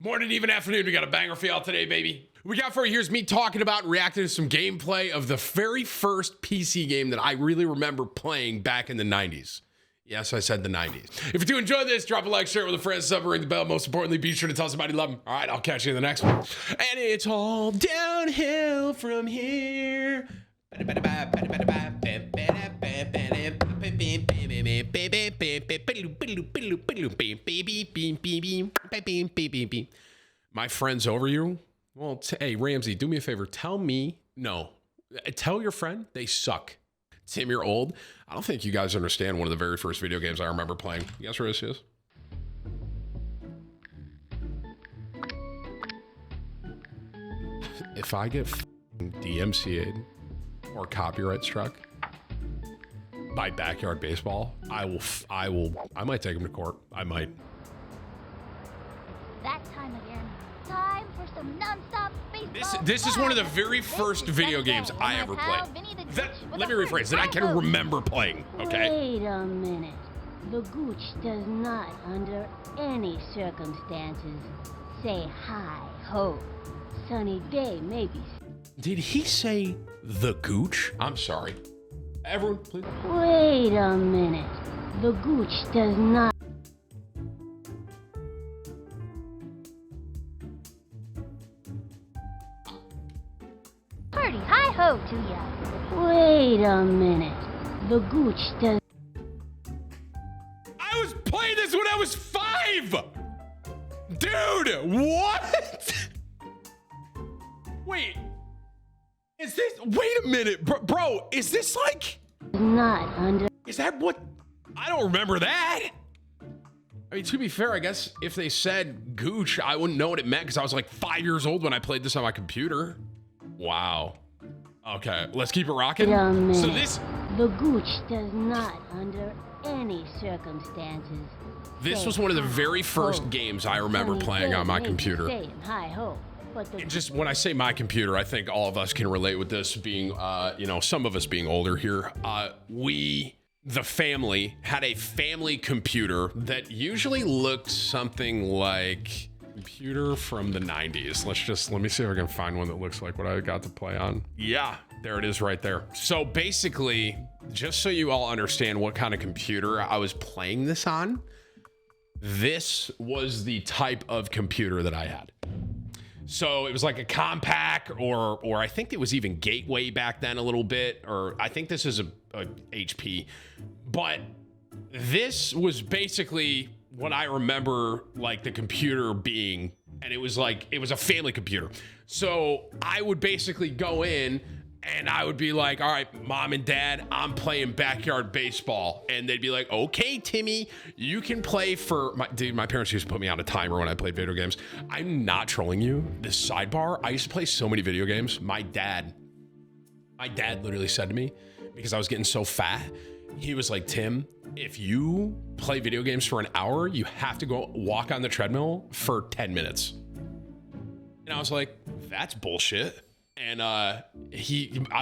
Morning, even afternoon. We got a banger for y'all today, baby. We got for you, here's me talking about and reacting to some gameplay of the very first PC game that I really remember playing back in the 90s. Yes, I said the 90s. If you do enjoy this, drop a like, share it with a friend, sub, ring the bell. Most importantly, be sure to tell somebody you love them. All right, I'll catch you in the next one. And it's all downhill from here. My friend's over you? Well, hey, Ramsey, do me a favor. Tell your friend they suck. Tim, you're old. I don't think you guys understand one of the very first video games I remember playing. You guess where this is? If I get DMCA'd or copyright struck by Backyard Baseball, I might take him to court. I might. That time again. Time for some non-stop baseball. This is one of the very first video games I ever played. Let me rephrase that I can remember playing, okay? Wait a minute. The Gooch does not, under any circumstances, say hi-ho. Sunny day, maybe. Did he say the Gooch? I'm sorry. Everyone, please. Wait a minute. The Gooch does not. Party hi-ho to ya. Wait a minute. The Gooch does. I was playing this when I was 5! Dude, what? Wait. Wait a minute, bro, is this like? Not under. Is that what? I don't remember that. I mean, to be fair, I guess if they said Gooch, I wouldn't know what it meant because I was like 5 years old when I played this on my computer. Wow. Okay, let's keep it rocking. So this. The Gooch does not, under any circumstances. This was one of the very first games I remember playing on my computer. And just when I say my computer, I think all of us can relate with this being, some of us being older here. The family, had a family computer that usually looked something like computer from the 90s. Let me see if I can find one that looks like what I got to play on. Yeah, there it is right there. So basically, just so you all understand what kind of computer I was playing this on, this was the type of computer that I had. So it was like a compact, or I think it was even Gateway back then a little bit, or I think this is a HP. But this was basically what I remember like the computer being, and it was a family computer. So I would basically go in and I would be like, all right, mom and dad, I'm playing backyard baseball. And they'd be like, okay, Timmy, you can play for my parents used to put me on a timer when I played video games. I'm not trolling you. This sidebar, I used to play so many video games. My dad literally said to me, because I was getting so fat, he was like, Tim, if you play video games for an hour, you have to go walk on the treadmill for 10 minutes. And I was like, that's bullshit. And I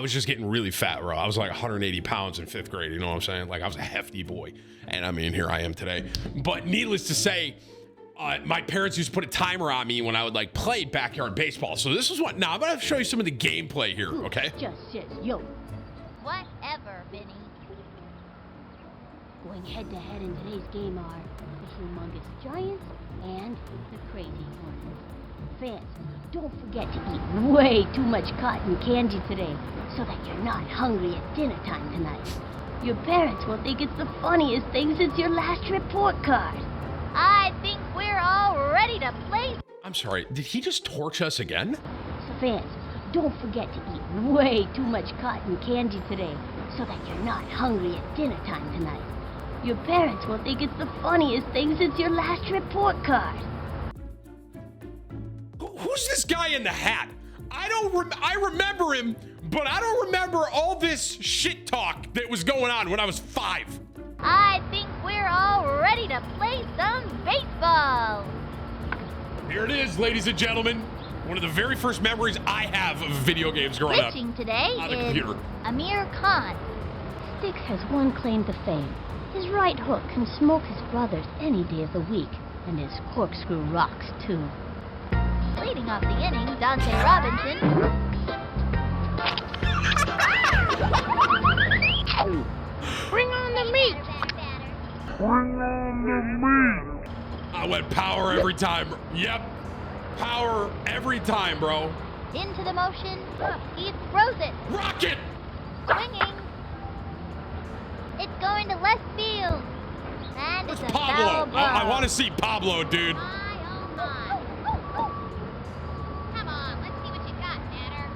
was just getting really fat, bro. I was like 180 pounds in 5th grade. You know what I'm saying? Like I was a hefty boy. And I mean, here I am today. But needless to say, my parents used to put a timer on me when I would like play backyard baseball. So this is what, now I'm going to show you some of the gameplay here, okay? Just says yo. Whatever, Vinny. Going head to head in today's game are the humongous giants and the crazy ones. Fans, don't forget to eat way too much cotton candy today so that you're not hungry at dinner time tonight. Your parents will think it's the funniest thing since your last report card. I think we're all ready to play. I'm sorry, did he just torch us again? So fans, don't forget to eat way too much cotton candy today so that you're not hungry at dinner time tonight. Your parents will think it's the funniest thing since your last report card. Who's this guy in the hat? I remember him, but I don't remember all this shit talk that was going on when I was 5. I think we're all ready to play some baseball. Here it is, ladies and gentlemen. One of the very first memories I have of video games growing up. Pitching today on the is computer. Amir Khan. Sticks has one claim to fame. His right hook can smoke his brothers any day of the week, and his corkscrew rocks too. Leading off the inning, Dante Robinson. Bring on the meat! I went power every time. Yep. Power every time, bro. Into the motion. He throws it. Rocket! Swinging. It's going to left field. And it's a foul Pablo. ball. I want to see Pablo, dude. My, oh my. Come on, let's see what you got, Natter.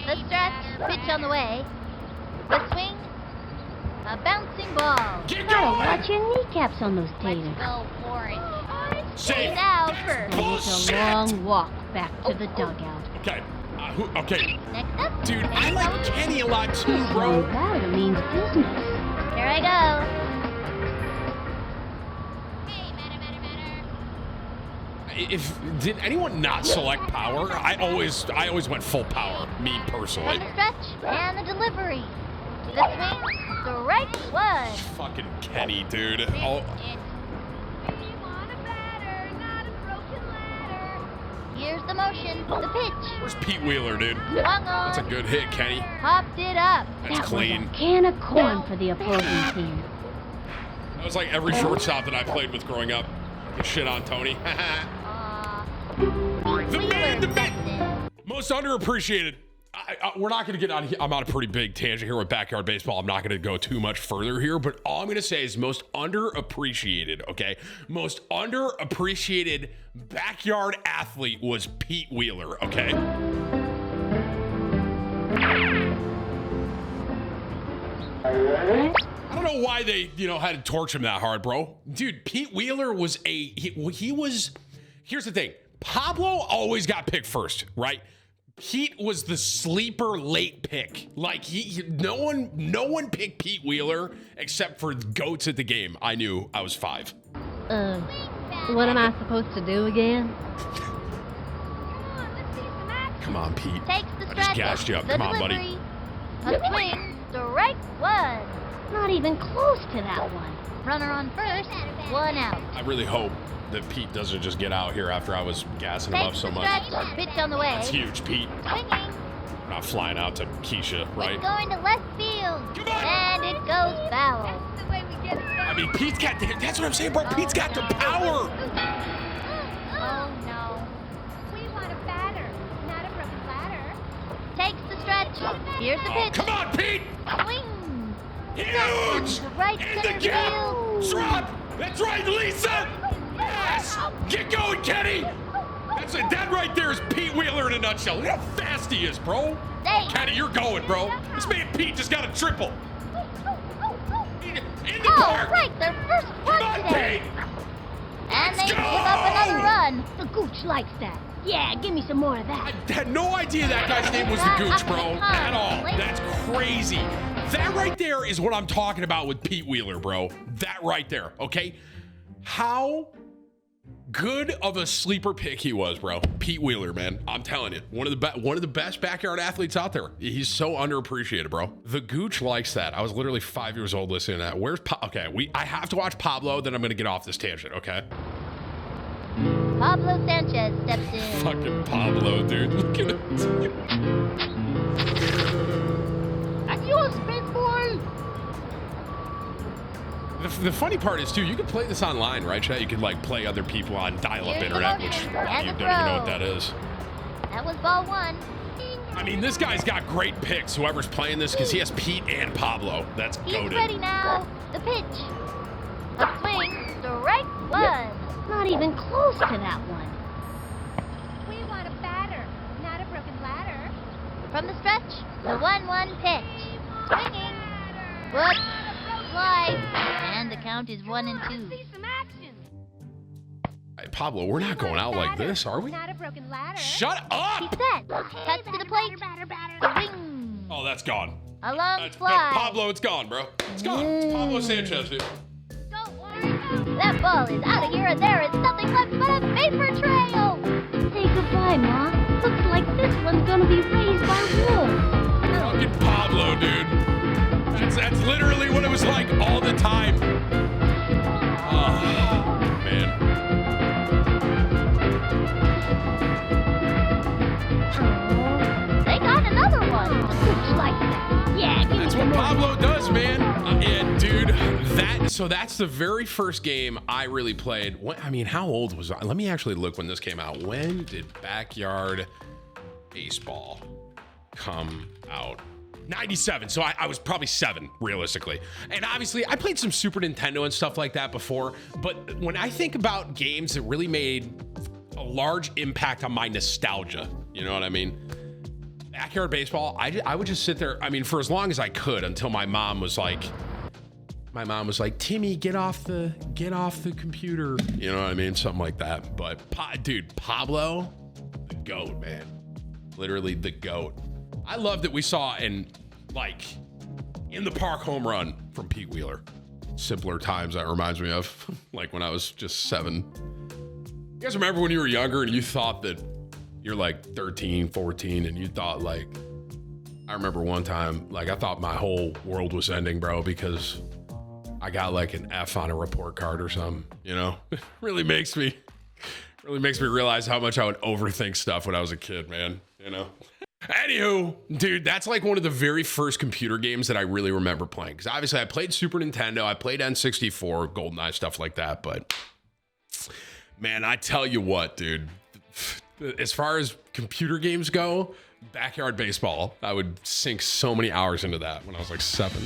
The stretch, pitch on the way. The swing, a bouncing ball. Get Gotta going! watch your kneecaps on those taters. Let's go for it. Safe. He's out. And it's Bullshit. a long walk back to the dugout. Okay. Okay. Next up. Dude, I like Kenny a lot too, Long bro. batter means business. Here I go. Did anyone not select power? I always went full power, me And personally. the stretch and the delivery. The swing, strike one. Fucking Kenny, dude. Oh, Here's the motion, the pitch. where's Pete Wheeler, dude? Swung on. That's a good hit, Kenny. Popped it up. That's That clean. was a can of corn for the opposing team. That was like every shortstop that I played with growing up. Get shit on Tony. The man, the man. Most underappreciated. We're not going to get on here. I'm on a pretty big tangent here with backyard baseball. I'm not going to go too much further here, but all I'm going to say is most underappreciated, okay? Most underappreciated backyard athlete was Pete Wheeler, okay? I don't know why they, had to torch him that hard, bro. Dude, Pete Wheeler was he was, here's the thing. Pablo always got picked first, right? Pete was the sleeper late pick. Like no one picked Pete Wheeler except for goats at the game. I knew I was 5. What am I supposed to do again? Come on, Pete. Takes the I just stretch. gassed you up. The Come on, buddy. delivery. A swing, strike one. Not even close to that one. Runner on first, one out. I really hope that Pete doesn't just get out here after I was gassing him up Takes so the much. stretch, pitch on the way. That's huge, Pete. Swinging. We're not flying out to Keisha, right? It's going to left field. Come on. And it goes foul. That's the way we get it done. I mean, Pete's got that's what I'm saying, bro. Pete's got the power. Oh no. We want a batter, not a broken ladder. Takes the stretch. Here's the Oh, pitch. come on, Pete. Swing. Huge. To right In the center gap. field. Drop. That's right, Lisa. Yes. Get going, Kenny. That right there is Pete Wheeler in a nutshell. Look how fast he is, bro. Stay. Kenny, you're going, bro. This man Pete just got a triple. In the Oh, park. right, their first Come run on, today. Pete. And they Let's give go. up another run. The gooch likes that. Yeah, give me some more of that. I had no idea that guy's name was the Gooch, bro, at all. That's crazy. That right there is what I'm talking about with Pete Wheeler, bro. That right there, okay? How good of a sleeper pick he was, bro. Pete Wheeler, man. I'm telling you, one of the best backyard athletes out there. He's so underappreciated, bro. The Gooch likes that. I was literally 5 years old listening to that. Okay, I have to watch Pablo, then I'm gonna get off this tangent, okay? Pablo Sanchez steps in. Fucking Pablo, dude. Look at it. Adios, big boy! The funny part is, too, you can play this online, right, Chat? You can, play other people on dial-up Here's the internet, which motion. you And don't the even know throw. what that is. That was ball one. I mean, this guy's got great picks, whoever's playing this, because he has Pete and Pablo. That's He's goated. ready now. The pitch. A swing, strike one. Not even close to that one. We want a batter, not a broken ladder. From the stretch, the 1-1 pitch. Swinging. Whoop. Slide. And the count is 1-2. See some action. Hey, Pablo, we're not going out like this, are we? Not a broken ladder. Shut He's up! set. Cuts to the plate. Swing. Oh, that's gone. A long That's fly. Pablo, it's gone, bro. It's gone. It's Pablo Sanchez, dude. That ball is out of here, and there is nothing left but a vapor trail. Say goodbye, Ma. Looks like this one's gonna be raised by wolves. Fucking Pablo, dude. That's literally what it was like all the time. Oh, man. So that's the very first game I really played. I mean, how old was I? Let me actually look when this came out. When did Backyard Baseball come out? 97. So I was probably 7, realistically. And obviously, I played some Super Nintendo and stuff like that before. But when I think about games that really made a large impact on my nostalgia, you know what I mean? Backyard Baseball, I would just sit there, I mean, for as long as I could, until my mom was like, Timmy, get off the computer. You know what I mean? Something like that. But dude, Pablo, the GOAT, man. Literally the GOAT. I love that we saw in the park home run from Pete Wheeler. Simpler times, that reminds me of, like when I was just 7. You guys remember when you were younger and you thought that you're like 13, 14, and you thought I remember one time, I thought my whole world was ending, bro, because I got like an F on a report card or something, you know? It really makes me realize how much I would overthink stuff when I was a kid, man, you know? Anywho, dude, that's like one of the very first computer games that I really remember playing. Because obviously I played Super Nintendo, I played N64, GoldenEye, stuff like that. But man, I tell you what, dude, as far as computer games go, Backyard Baseball, I would sink so many hours into that when I was like 7.